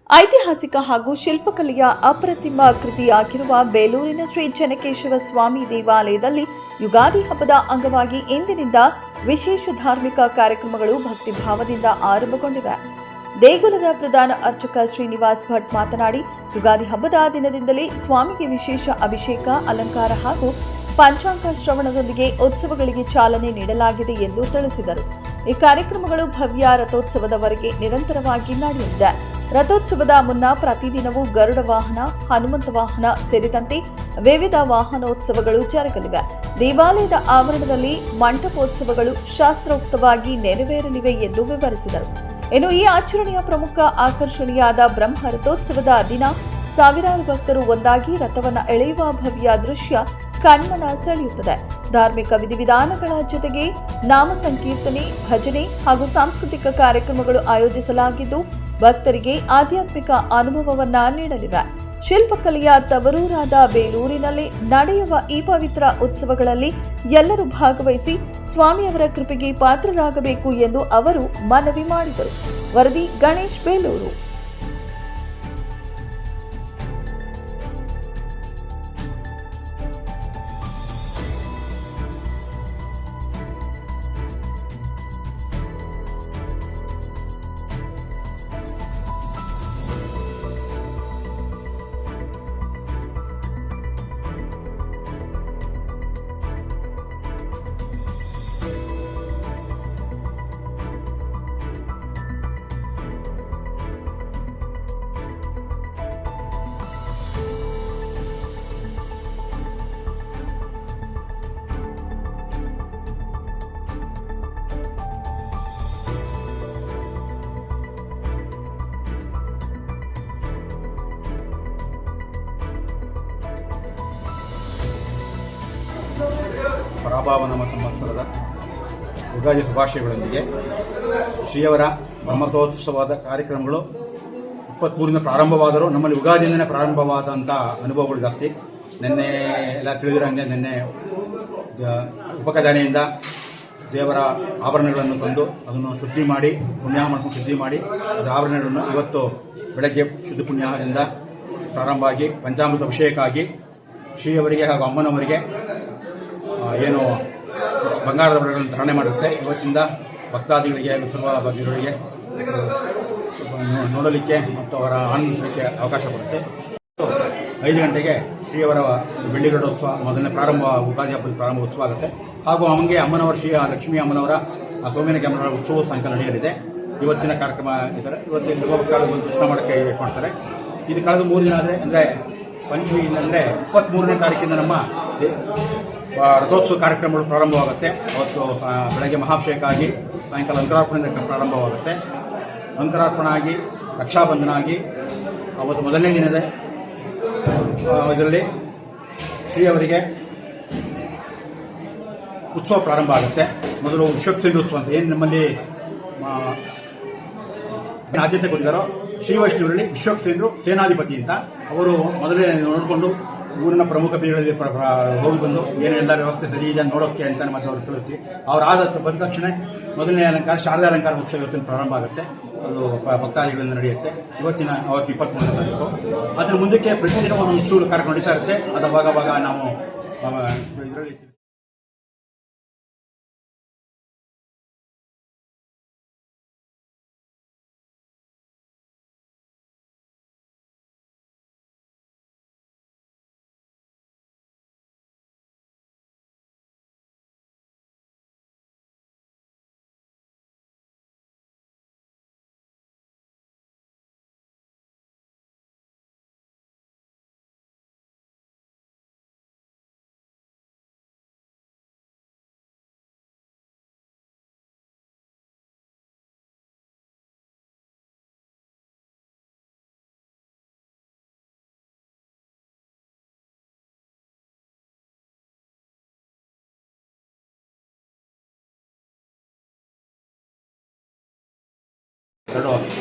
ಐತಿಹಾಸಿಕ ಹಾಗೂ ಶಿಲ್ಪಕಲೆಯ ಅಪ್ರತಿಮ ಕೃತಿಯಾಗಿರುವ ಬೇಲೂರಿನ ಶ್ರೀ ಚೆನ್ನಕೇಶವ ಸ್ವಾಮಿ ದೇವಾಲಯದಲ್ಲಿ ಯುಗಾದಿ ಹಬ್ಬದ ಅಂಗವಾಗಿ ಇಂದಿನಿಂದ ವಿಶೇಷ ಧಾರ್ಮಿಕ ಕಾರ್ಯಕ್ರಮಗಳು ಭಕ್ತಿಭಾವದಿಂದ ಆರಂಭಗೊಂಡಿವೆ. ದೇಗುಲದ ಪ್ರಧಾನ ಅರ್ಚಕ ಶ್ರೀನಿವಾಸ್ ಭಟ್ ಮಾತನಾಡಿ, ಯುಗಾದಿ ಹಬ್ಬದ ದಿನದಿಂದಲೇ ಸ್ವಾಮಿಗೆ ವಿಶೇಷ ಅಭಿಷೇಕ, ಅಲಂಕಾರ ಹಾಗೂ ಪಂಚಾಂಗ ಶ್ರವಣದೊಂದಿಗೆ ಉತ್ಸವಗಳಿಗೆ ಚಾಲನೆ ನೀಡಲಾಗಿದೆ ಎಂದು ತಿಳಿಸಿದರು. ಈ ಕಾರ್ಯಕ್ರಮಗಳು ಭವ್ಯ ರಥೋತ್ಸವದವರೆಗೆ ನಿರಂತರವಾಗಿ ನಡೆಯಲಿದೆ. ರಥೋತ್ಸವದ ಮುನ್ನ ಪ್ರತಿದಿನವೂ ಗರುಡ ವಾಹನ, ಹನುಮಂತ ವಾಹನ ಸೇರಿದಂತೆ ವಿವಿಧ ವಾಹನೋತ್ಸವಗಳು ಜರುಗಲಿವೆ. ದೇವಾಲಯದ ಆವರಣದಲ್ಲಿ ಮಂಟಪೋತ್ಸವಗಳು ಶಾಸ್ತ್ರೋಕ್ತವಾಗಿ ನೆರವೇರಲಿವೆ ಎಂದು ವಿವರಿಸಿದರು. ಇನ್ನು ಈ ಆಚರಣೆಯ ಪ್ರಮುಖ ಆಕರ್ಷಣೆಯಾದ ಬ್ರಹ್ಮ ರಥೋತ್ಸವದ ದಿನ ಸಾವಿರಾರು ಭಕ್ತರು ಒಂದಾಗಿ ರಥವನ್ನು ಎಳೆಯುವ ಭವ್ಯ ದೃಶ್ಯ ಕಣ್ಮನ ಸೆಳೆಯುತ್ತದೆ. ಧಾರ್ಮಿಕ ವಿಧಿವಿಧಾನಗಳ ಜೊತೆಗೆ ನಾಮ ಸಂಕೀರ್ತನೆ, ಭಜನೆ ಹಾಗೂ ಸಾಂಸ್ಕೃತಿಕ ಕಾರ್ಯಕ್ರಮಗಳು ಆಯೋಜಿಸಲಾಗಿದ್ದು ಭಕ್ತರಿಗೆ ಆಧ್ಯಾತ್ಮಿಕ ಅನುಭವವನ್ನ ನೀಡಲಿವೆ. ಶಿಲ್ಪಕಲೆಯ ತವರೂರಾದ ಬೇಲೂರಿನಲ್ಲಿ ನಡೆಯುವ ಈ ಪವಿತ್ರ ಉತ್ಸವಗಳಲ್ಲಿ ಎಲ್ಲರೂ ಭಾಗವಹಿಸಿ ಸ್ವಾಮಿಯವರ ಕೃಪೆಗೆ ಪಾತ್ರರಾಗಬೇಕು ಎಂದು ಅವರು ಮನವಿ ಮಾಡಿದರು. ವರದಿ ಗಣೇಶ್, ಬೇಲೂರು. ಪರಾಭಾವನಾಮ ಸಂವತ್ಸರದ ಯುಗಾದಿ ಶುಭಾಶಯಗಳೊಂದಿಗೆ ಶ್ರೀಯವರ ಬ್ರಹ್ಮರಥೋತ್ಸವದ ಕಾರ್ಯಕ್ರಮಗಳು 23ರಿಂದ ಪ್ರಾರಂಭವಾದರೂ ನಮ್ಮಲ್ಲಿ ಯುಗಾದಿಯಿಂದಲೇ ಪ್ರಾರಂಭವಾದಂಥ ಅನುಭವಗಳು ಜಾಸ್ತಿ. ನಿನ್ನೆ ಎಲ್ಲ ತಿಳಿದಿರೋಂಗೆ ನಿನ್ನೆ ಉಪಖಜಾನೆಯಿಂದ ದೇವರ ಆಭರಣಗಳನ್ನು ತಂದು ಅದನ್ನು ಶುದ್ಧಿ ಮಾಡಿ, ಪುಣ್ಯ ಮಾಡ್ಕೊಂಡು ಶುದ್ಧಿ ಮಾಡಿ ಅದರ ಆಭರಣಗಳನ್ನು ಇವತ್ತು ಬೆಳಗ್ಗೆ ಶುದ್ಧ ಪುಣ್ಯದಿಂದ ಪ್ರಾರಂಭ ಆಗಿ ಪಂಚಾಮೃತ ಅಭಿಷೇಕ ಆಗಿ ಶ್ರೀಯವರಿಗೆ ಹಾಗೂ ಅಮ್ಮನವರಿಗೆ ಏನು ಬಂಗಾರದ ಒಡಗಳನ್ನು ಧಾರಣೆ ಮಾಡುತ್ತೆ. ಇವತ್ತಿಂದ ಭಕ್ತಾದಿಗಳಿಗೆ ಸರ್ವ ಭಕ್ತರಿಗೆ ನೋಡಲಿಕ್ಕೆ ಮತ್ತು ಅವರ ಆನಂದಿಸಲಿಕ್ಕೆ ಅವಕಾಶ ಕೊಡುತ್ತೆ. 5 ಗಂಟೆಗೆ ಶ್ರೀಯವರ ಬೆಳ್ಳಿಗರುಡೋತ್ಸವ ಮೊದಲನೇ ಪ್ರಾರಂಭ, ಯುಗಾದಿ ಹಬ್ಬದ ಪ್ರಾರಂಭ ಉತ್ಸವ ಆಗುತ್ತೆ. ಹಾಗೂ ಹಂಗೆ ಅಮ್ಮನವರ ಶ್ರೀ ಲಕ್ಷ್ಮೀ ಅಮ್ಮನವರ ಸೋಮೇನಗೆ ಅಮ್ಮನವರ ಉತ್ಸವ ಸಾಯಂಕಾಲ ನಡೆಯಲಿದೆ. ಇವತ್ತಿನ ಕಾರ್ಯಕ್ರಮ ಇದ್ದಾರೆ. ಇವತ್ತಿನ ಸರ್ವ ಭಕ್ತಾದಿಗಳು ದರ್ಶನ ಮಾಡೋಕ್ಕೆ ಮಾಡ್ತಾರೆ. ಇದು ಕಳೆದ 3 ದಿನ ಅಂದರೆ ಪಂಚಮಿಯಿಂದ ಅಂದರೆ 23ನೇ ತಾರೀಕಿಂದ ನಮ್ಮ ರಥೋತ್ಸವ ಕಾರ್ಯಕ್ರಮಗಳು ಪ್ರಾರಂಭವಾಗುತ್ತೆ. ಅವತ್ತು ಬೆಳಗ್ಗೆ ಮಹಾಭಿಷೇಕ ಆಗಿ ಸಾಯಂಕಾಲ ಅಂಕರಾರ್ಪಣೆಯಿಂದ ಪ್ರಾರಂಭವಾಗುತ್ತೆ. ಅಂಕರಾರ್ಪಣೆ ಆಗಿ ರಕ್ಷಾಬಂಧನ ಆಗಿ ಅವತ್ತು ಮೊದಲನೇ ದಿನದ ಇದರಲ್ಲಿ ಶ್ರೀಯವರಿಗೆ ಉತ್ಸವ ಪ್ರಾರಂಭ ಆಗುತ್ತೆ. ಮೊದಲು ವಿಶ್ವಕ್ಸೇನ ಉತ್ಸವ ಅಂತ ಏನು ನಮ್ಮಲ್ಲಿ ಆದ್ಯತೆ ಕೊಟ್ಟಿದ್ದಾರೋ, ಶ್ರೀವೈಷ್ಣವರಲ್ಲಿ ವಿಶ್ವಕ್ಸೇನರು ಸೇನಾಧಿಪತಿ ಅಂತ ಅವರು ಮೊದಲೇ ನೋಡಿಕೊಂಡು ಊರಿನ ಪ್ರಮುಖ ಬೀಗಳಲ್ಲಿ ಹೋಗಿ ಬಂದು ಏನೆಲ್ಲ ವ್ಯವಸ್ಥೆ ಸರಿ ಇದೆ ನೋಡೋಕ್ಕೆ ಅಂತ ಮತ್ತೆ ಅವ್ರು ಕಳಿಸ್ತೀವಿ. ಅವರಾದ ಬಂದ ತಕ್ಷಣ ಮೊದಲನೇ ಅಲಂಕಾರ, ಶಾರದಾ ಅಲಂಕಾರ ಉತ್ಸವ ಇವತ್ತಿನ ಪ್ರಾರಂಭ ಆಗುತ್ತೆ. ಅದು ಭಕ್ತಾದಿಗಳಿಂದ ನಡೆಯುತ್ತೆ. ಅವತ್ತು 23ನೇ ತಾರೀಕು. ಅದರ ಮುಂದಕ್ಕೆ ಪ್ರತಿದಿನ ಒಂದು ಉತ್ಸವ ಕಾರ್ಯಕ್ರಮ ನಡೀತಾ ಇರುತ್ತೆ. ಅದರ ಭಾಗ ನಾವು ಇದರಲ್ಲಿ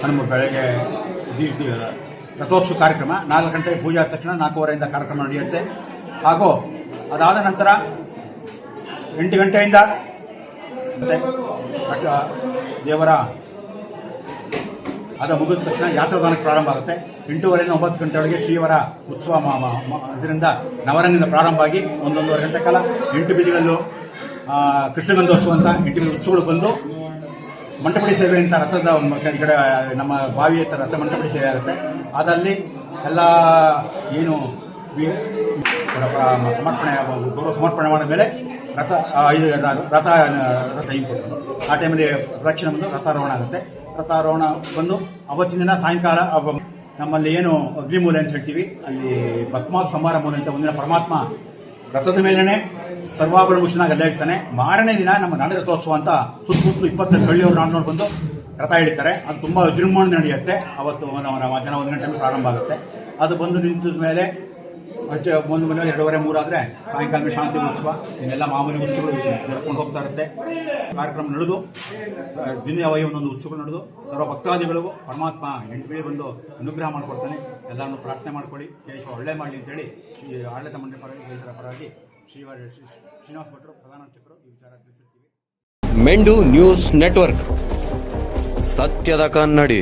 ಹನುಮ ಬೆಳಗ್ಗೆ ರಥೋತ್ಸವ ಕಾರ್ಯಕ್ರಮ 4 ಗಂಟೆಗೆ ಪೂಜೆ ಆದ ತಕ್ಷಣ 4:15ರಿಂದ ಕಾರ್ಯಕ್ರಮ ನಡೆಯುತ್ತೆ. ಹಾಗೂ ಅದಾದ ನಂತರ 8 ಗಂಟೆಯಿಂದ ದೇವರ ಅದು ಮುಗಿದ ತಕ್ಷಣ ಯಾತ್ರಾದಾನಕ್ಕೆ ಪ್ರಾರಂಭ ಆಗುತ್ತೆ. 8:30ಯಿಂದ 9 ಗಂಟೆಯೊಳಗೆ ಶ್ರೀಯವರ ಉತ್ಸವ ಇದರಿಂದ ನವರಂಗದಿಂದ ಪ್ರಾರಂಭ ಆಗಿ 1-1.5 ಗಂಟೆ ಕಾಲ 8 ಬೀದಿಗಳಲ್ಲೂ ಕೃಷ್ಣಗಂಧೋತ್ಸವ ಅಂತ 8 ಬೀದಿ ಉತ್ಸವಗಳು ಬಂದು ಮಂಟಪಡಿ ಸೇವೆ ಅಂತ ರಥದ ಈ ಕಡೆ ನಮ್ಮ ಬಾವಿ ಹತ್ರ ರಥ ಮಂಟಪಡಿ ಸೇವೆ ಆಗುತ್ತೆ. ಅದಲ್ಲಿ ಎಲ್ಲ ಏನು ಸಮರ್ಪಣೆ ಗೌರವ ಸಮರ್ಪಣೆ ಮಾಡಿದ ಮೇಲೆ ರಥ ಹಿಂಕೊಡೋದು. ಆ ಟೈಮಲ್ಲಿ ಪ್ರದಕ್ಷಿಣೆ ಬಂದು ರಥಾರೋಹಣ ಆಗುತ್ತೆ. ರಥಾರೋಹಣ ಬಂದು ಅವತ್ತಿನ ದಿನ ಸಾಯಂಕಾಲ ನಮ್ಮಲ್ಲಿ ಏನು ಅಗ್ನಿಮೂಲೆ ಅಂತ ಹೇಳ್ತೀವಿ, ಅಲ್ಲಿ ಭಸ್ಮ ಸಂಹಾರ ಮೂಲೆ ಅಂತ ಒಂದಿನ ಪರಮಾತ್ಮ ರಥದ ಮೇಲೇ ಸರ್ವಾಭರಣ ಭೂಷಣಾಗಿ ಅಲ್ಲೇ ಇರ್ತಾನೆ. ಮಾರನೇ ದಿನ ನಮ್ಮ ನಾಡ ರಥೋತ್ಸವ ಅಂತ ಸುತ್ತಮುತ್ತಲು 28 ಹಳ್ಳಿಯವರು ನಾಡಿನವ್ರು ಬಂದು ರಥ ಹಿಡಿತಾರೆ. ಅದು ತುಂಬ ವಿಜೃಂಭಣೆ ನಡೆಯುತ್ತೆ. ಅವತ್ತು ಮಧ್ಯಾಹ್ನ 1 ಗಂಟೆ ಪ್ರಾರಂಭ ಆಗುತ್ತೆ. ಅದು ಬಂದು ನಿಂತ ಮೇಲೆ 1 ಮನೆ 2:30-3 ಆದರೆ ಸಾಯಂಕಾಲ ಶಾಂತಿ ಉತ್ಸವ, ಇನ್ನೆಲ್ಲ ಮಾಮೂಲಿ ಉತ್ಸವಗಳು ಜರ್ಕೊಂಡು ಹೋಗ್ತಾ ಇರುತ್ತೆ. ಕಾರ್ಯಕ್ರಮ ನಡೆದು ದಿನವೈ ಒಂದೊಂದು ಉತ್ಸವಗಳು ನಡೆದು ಸರ್ವ ಭಕ್ತಾದಿಗಳಿಗೂ ಪರಮಾತ್ಮ 8 ಮೇಲೆ ಬಂದು ಅನುಗ್ರಹ ಮಾಡಿಕೊಡ್ತಾನೆ. ಎಲ್ಲರನ್ನೂ ಪ್ರಾರ್ಥನೆ ಮಾಡ್ಕೊಳ್ಳಿ, ಕೇಶವ ಒಳ್ಳೆ ಮಾಡಲಿ ಅಂತೇಳಿ ಆಡಳಿತ ಮಂಡಳಿ ಪರವಾಗಿ ರೈತರ ಪರವಾಗಿ ಶ್ರೀನಿವಾಸ ಭಟ್ರು ಪ್ರಧಾನ ಅರ್ಚಕರು ಈ ವಿಚಾರ ತಿಳಿಸಿರ್ತೀವಿ. ಮೆಂಡು ನ್ಯೂಸ್ ನೆಟ್ವರ್ಕ್, ಸತ್ಯದ ಕನ್ನಡಿ.